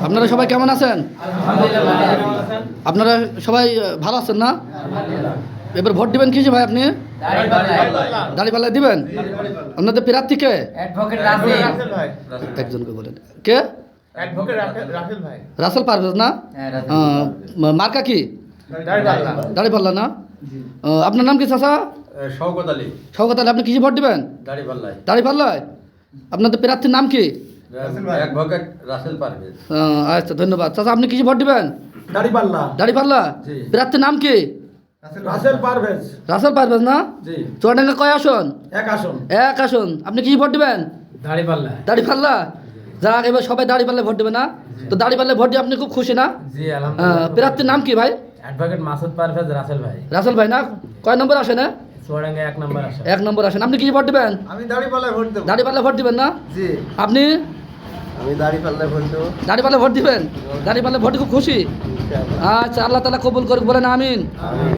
আপনারা সবাই কেমন আছেন? আপনারা সবাই ভালো আছেন না? এবার ভোট দিবেন কিসে ভাই আপনি? দাঁড়িপাল্লায় দিবেন? আপনাদের প্রার্থী কে? একজনকে বলেন। কে? রাসেল পারভেজ না? মার্কা কি? দাঁড়িপাল্লা না? আপনার নাম কি চাচা? শওকত আলী। শওকত আলী। আপনি কিসে ভোট দিবেন? দাঁড়িপাল্লায়। দাঁড়িপাল্লায়? আপনাদের প্রার্থীর নাম কি? অ্যাডভোকেট রাসেল পারভেজ। আচ্ছা, ধন্যবাদ। চাচা আপনি কিসে ভোট দিবেন? দাঁড়িপাল্লা। দাঁড়িপাল্লা? জি। প্রার্থীর নাম কি? রাসেল পারভেজ। রাসেল পারভেজ না? জি। চুয়াডাঙ্গা কয় আসন? এক আসন। এক আসন। আপনি কি ভোট দিবেন? দাঁড়িপাল্লা। দাঁড়িপাল্লা? যাক, এবার সবাই দাঁড়িপাল্লায় ভোট দেবে না? তো দাঁড়িপাল্লায় ভোট দিয়ে আপনি খুব খুশি না? জি আলহামদুলিল্লাহ। প্রার্থীর নাম কি ভাই? অ্যাডভোকেট মাসুদ পারভেজ রাসেল ভাই। রাসেল ভাই না? কয় নম্বর আসেন? চুয়াডাঙ্গা 1 নম্বর আসন। 1 নম্বর আসেন। আপনি কি ভোট দিবেন? আমি দাঁড়িপাল্লায় ভোট দেবো। দাঁড়িপাল্লায় ভোট দিবেন না? জি, আপনি আমি দাঁড়িপাল্লায় ভোট দেবো। দাঁড়িপাল্লায় ভোট দিবেন? দাঁড়িপাল্লায় ভোটে খুব খুশি? আচ্ছা, আল্লাহ তাআলা কবুল করুক, বলেন আমিন।